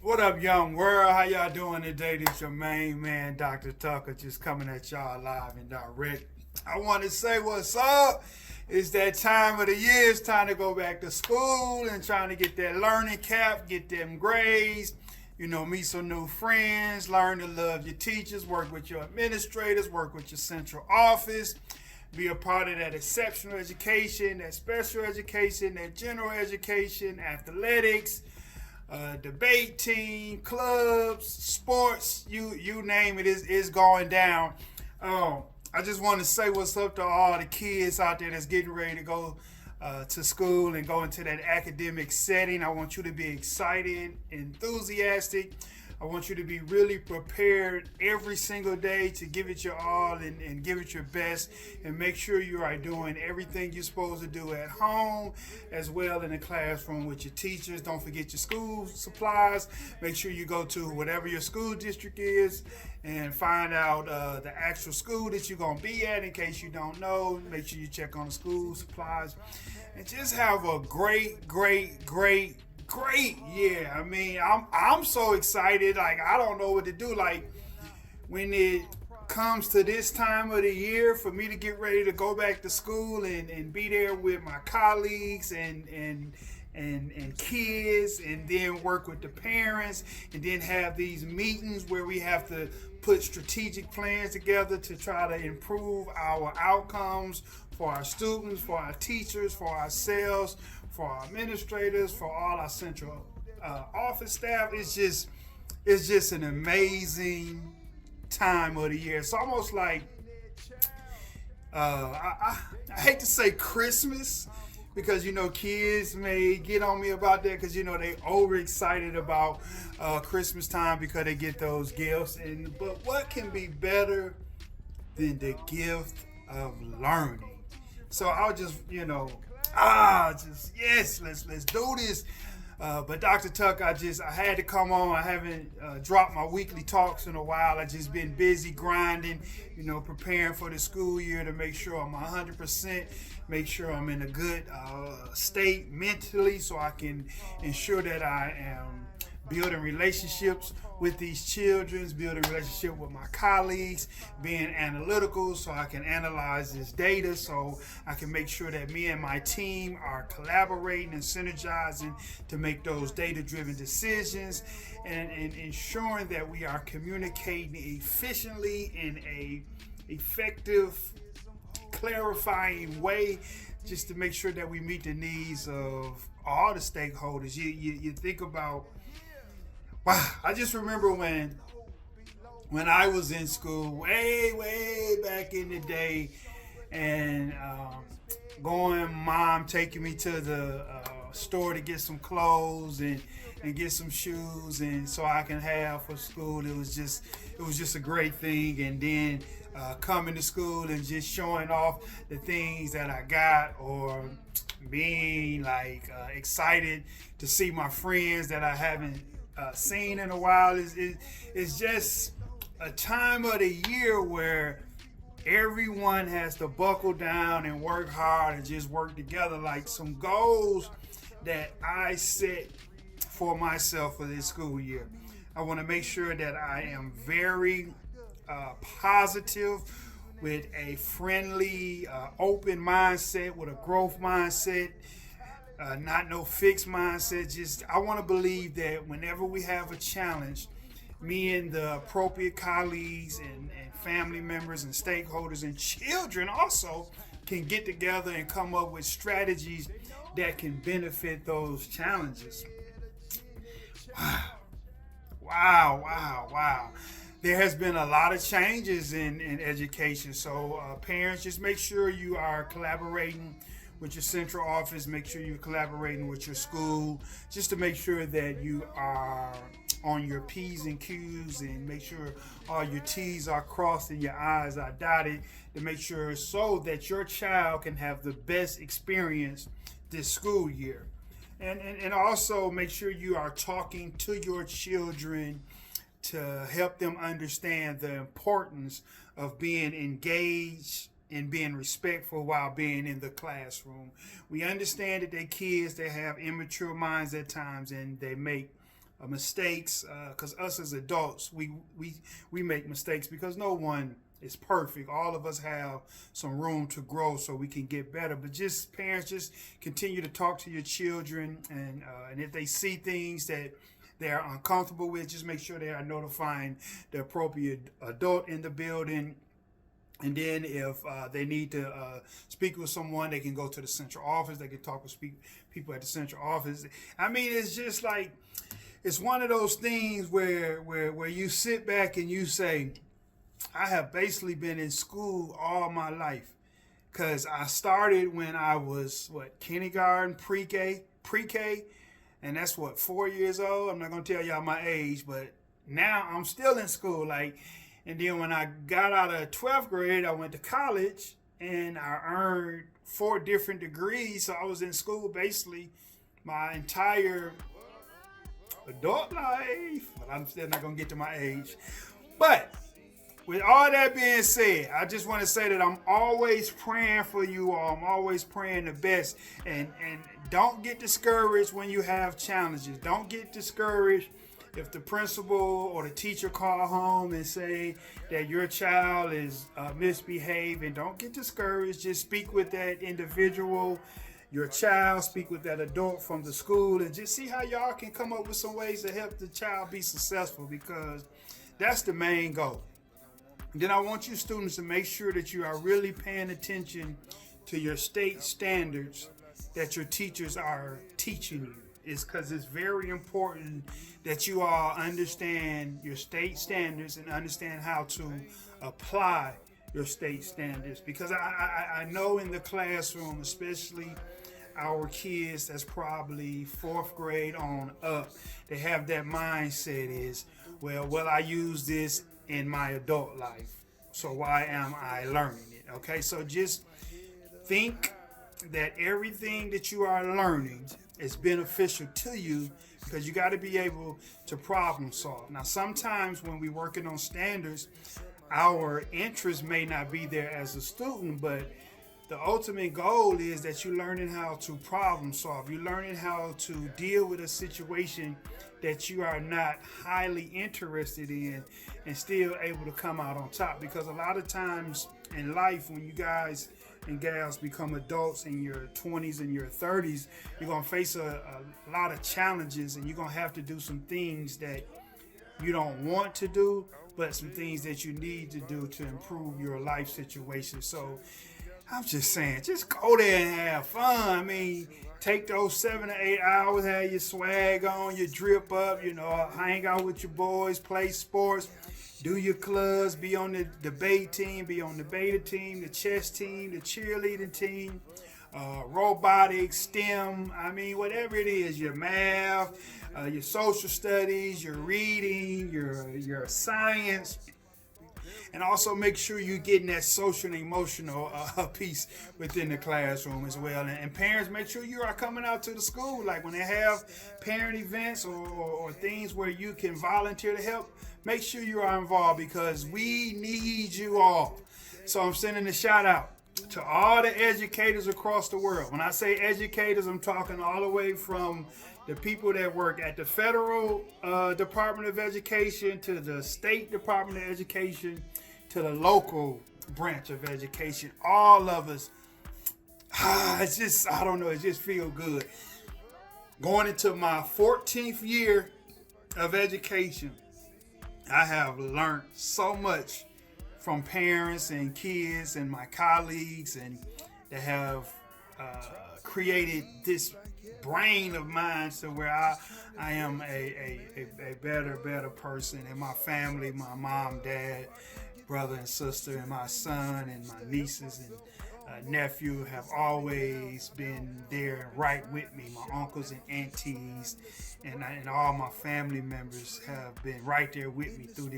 What up, young world? How y'all doing today? This your main man, Dr. Tucker, just coming at y'all live and direct. I want to say what's up. It's that time of the year. It's time to go back to school and trying to get that learning cap, get them grades, meet some new friends, learn to love your teachers, work with your administrators, work with your central office, be a part of that exceptional education, that special education, that general education, athletics, debate team, clubs, sports, you name it, is going down. I just want to say what's up to all the kids out there that's getting ready to go to school and go into that academic setting. I want you to be excited, enthusiastic. I want you to be really prepared every single day to give it your all and give it your best and make sure you are doing everything you're supposed to do at home as well in the classroom with your teachers. Don't forget your school supplies. Make sure you go to whatever your school district is and find out the actual school that you're going to be at in case you don't know. Make sure you check on the school supplies and just have a great year. I mean, I'm so excited. Like, I don't know what to do. Like, when it comes to this time of the year for me to get ready to go back to school and be there with my colleagues and kids, and then work with the parents, and then have these meetings where we have to put strategic plans together to try to improve our outcomes for our students, for our teachers, for ourselves, for our administrators, for all our central office staff. It's just an amazing time of the year. It's almost like I hate to say Christmas because kids may get on me about that because they overexcited about Christmas time because they get those gifts. But what can be better than the gift of learning? So I'll just yes, let's do this. But Dr. Tuck, I had to come on. I haven't dropped my weekly talks in a while. I just been busy grinding, preparing for the school year to make sure I'm 100%, make sure I'm in a good state mentally, so I can ensure that I am building relationships with these children, building relationship with my colleagues, being analytical so I can analyze this data, so I can make sure that me and my team are collaborating and synergizing to make those data-driven decisions, and ensuring that we are communicating efficiently in a effective, clarifying way, just to make sure that we meet the needs of all the stakeholders. You think about, wow, I just remember when I was in school, way back in the day, and mom taking me to the store to get some clothes and get some shoes, and so I can have for school. It was just a great thing. And then coming to school and just showing off the things that I got, or being like excited to see my friends that I haven't seen in a while. Is just a time of the year where everyone has to buckle down and work hard and just work together. Like, some goals that I set for myself for this school year. I want to make sure that I am very positive, with a friendly, open mindset, with a growth mindset, not no fixed mindset. Just, I want to believe that whenever we have a challenge, me and the appropriate colleagues and family members and stakeholders and children also can get together and come up with strategies that can benefit those challenges. Wow, wow. There has been a lot of changes in education. So parents, just make sure you are collaborating with your central office. Make sure you're collaborating with your school, just to make sure that you are on your P's and Q's, and make sure all your T's are crossed and your I's are dotted, to make sure so that your child can have the best experience this school year. And also make sure you are talking to your children to help them understand the importance of being engaged and being respectful while being in the classroom. We understand that they're kids, they have immature minds at times, and they make mistakes, because us as adults, we make mistakes because no one is perfect. All of us have some room to grow so we can get better. But just parents, just continue to talk to your children, and if they see things that they are uncomfortable with, just make sure they are notifying the appropriate adult in the building. And then if they need to speak with someone, they can go to the central office. They can talk with people at the central office. I mean, it's just like, it's one of those things where you sit back and you say, I have basically been in school all my life, because I started when I was, kindergarten, pre-K, and that's 4 years old. I'm not going to tell y'all my age, but now I'm still in school. And then when I got out of 12th grade, I went to college, and I earned 4 different degrees. So I was in school basically my entire adult life. But I'm still not going to get to my age. But with all that being said, I just want to say that I'm always praying for you all. I'm always praying the best. And don't get discouraged when you have challenges. Don't get discouraged if the principal or the teacher call home and say that your child is misbehaving. Don't get discouraged. Just speak with that individual, your child, speak with that adult from the school, and just see how y'all can come up with some ways to help the child be successful, because that's the main goal. Then I want you students to make sure that you are really paying attention to your state standards that your teachers are teaching you. It's because it's very important that you all understand your state standards and understand how to apply your state standards. Because I know in the classroom, especially our kids that's probably 4th grade on up, they have that mindset is, well, will I use this in my adult life? So why am I learning it? Okay, so just think that everything that you are learning is beneficial to you, because you got to be able to problem solve. Now, sometimes when we're working on standards, our interest may not be there as a student, but the ultimate goal is that you're learning how to problem solve. You're learning how to deal with a situation that you are not highly interested in and still able to come out on top. Because a lot of times in life, when you guys and gals become adults in your 20s and your 30s, you're going to face a lot of challenges, and you're going to have to do some things that you don't want to do, but some things that you need to do to improve your life situation. So I'm just saying, just go there and have fun. I mean, take those 7 to 8 hours, have your swag on, your drip up, hang out with your boys, play sports, do your clubs, be on the debate team, be on the beta team, the chess team, the cheerleading team, robotics, STEM, whatever it is, your math, your social studies, your reading, your science. And also make sure you're getting that social and emotional piece within the classroom as well. And parents, make sure you are coming out to the school. Like when they have parent events or things where you can volunteer to help, make sure you are involved, because we need you all. So I'm sending a shout out to all the educators across the world. When I say educators, I'm talking all the way from the people that work at the federal Department of Education to the state Department of Education to the local branch of education. All of us, it's just, I don't know, it just feels good. Going into my 14th year of education, I have learned so much from parents and kids and my colleagues, and that have created this brain of mine to where I am a better person. And my family, my mom, dad, brother and sister, and my son and my nieces and nephew have always been there right with me. My uncles and aunties and all my family members have been right there with me through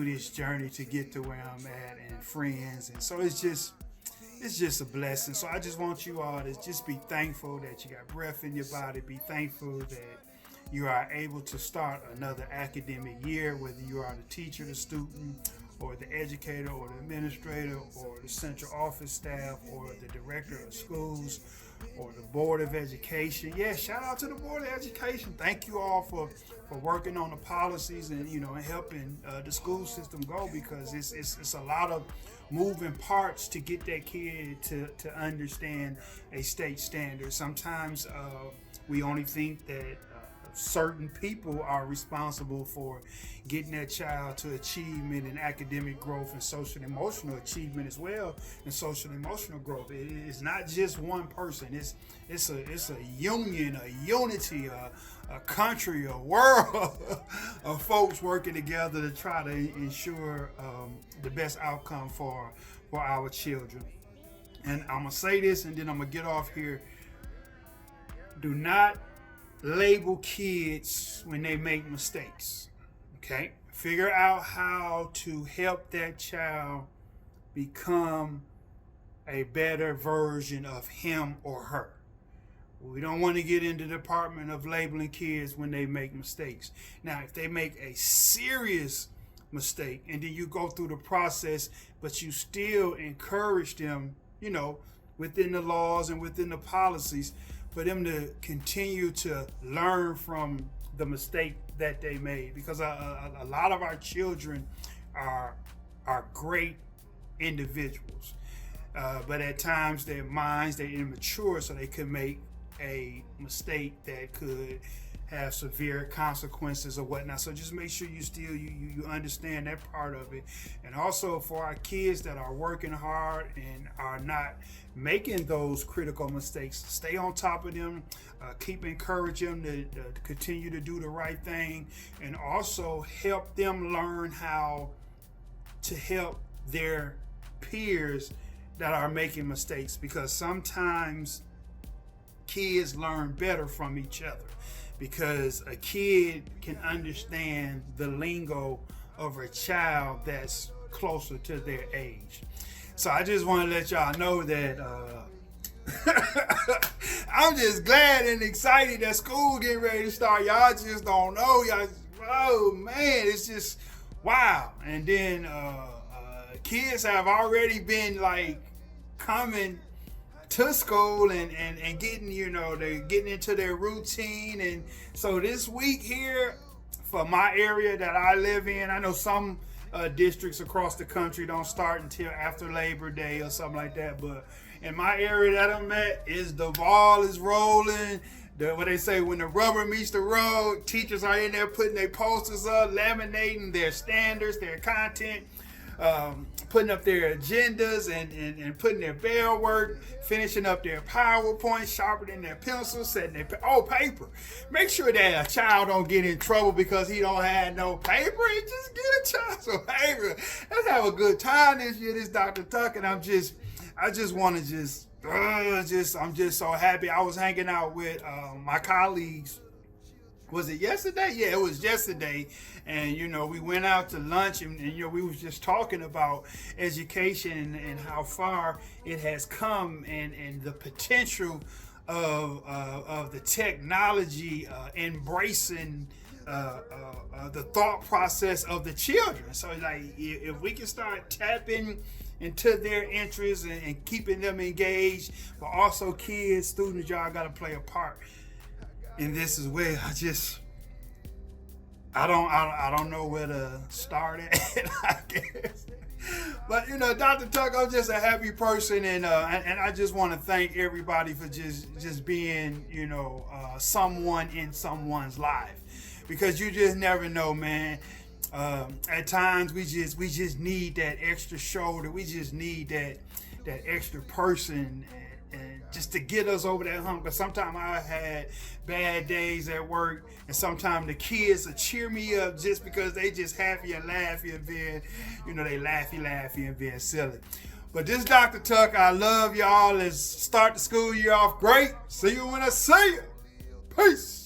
this journey to get to where I'm at, and friends. And so it's just a blessing. So I just want you all to just be thankful that you got breath in your body. Be thankful that you are able to start another academic year, whether you are the teacher, the student, or the educator or the administrator or the central office staff or the director of schools or the board of education. Yeah, shout out to the board of education. Thank you all for working on the policies and and helping the school system go, because it's a lot of moving parts to get that kid to understand a state standard. Sometimes we only think that certain people are responsible for getting that child to achievement and academic growth and social and emotional achievement as well, and social and emotional growth. It's not just one person. It's a union, a unity, a country, a world of folks working together to try to ensure the best outcome for our children. And I'm gonna say this, and then I'm gonna get off here. Do not label kids when they make mistakes. Okay? Figure out how to help that child become a better version of him or her. We don't want to get into the department of labeling kids when they make mistakes. Now, if they make a serious mistake and then you go through the process, but you still encourage them, within the laws and within the policies, for them to continue to learn from the mistake that they made, because a lot of our children are great individuals, but at times their minds, they're immature, so they could make a mistake that could have severe consequences or whatnot. So just make sure you understand that part of it. And also for our kids that are working hard and are not making those critical mistakes, stay on top of them, keep encouraging them to continue to do the right thing, and also help them learn how to help their peers that are making mistakes, because sometimes kids learn better from each other, because a kid can understand the lingo of a child that's closer to their age. So I just want to let y'all know that I'm just glad and excited that school getting ready to start. Y'all just don't know. Oh man, it's just wow. And then kids have already been like coming to school and getting, they're getting into their routine. And so this week here for my area that I live in, I know some districts across the country don't start until after Labor Day or something like that, but in my area that I'm at, the ball is rolling. What they say, when the rubber meets the road, teachers are in there putting their posters up, laminating their standards, their content, putting up their agendas and putting their bell work, finishing up their PowerPoint, sharpening their pencils, setting their paper. Make sure that a child don't get in trouble because he don't have no paper. And just get a child some paper. Let's have a good time this year. This Dr. Tuck, and I just want to I'm just so happy. I was hanging out with my colleagues. Was it yesterday? Yeah, it was yesterday. And, we went out to lunch and we was just talking about education and how far it has come and the potential of the technology embracing the thought process of the children. So like, if we can start tapping into their interests and keeping them engaged, but also kids, students, y'all got to play a part in this as well. I don't know where to start at, I guess. But Dr. Tuck, I'm just a happy person, and I just want to thank everybody for just being someone in someone's life, because you just never know, man. At times we just need that extra shoulder. We just need that extra person. And just to get us over that hump. Because sometimes I had bad days at work, and sometimes the kids will cheer me up just because they just happy and laughy and being, they laughy and being silly. But this Dr. Tuck, I love y'all. Let's start the school year off great. See you when I see you. Peace.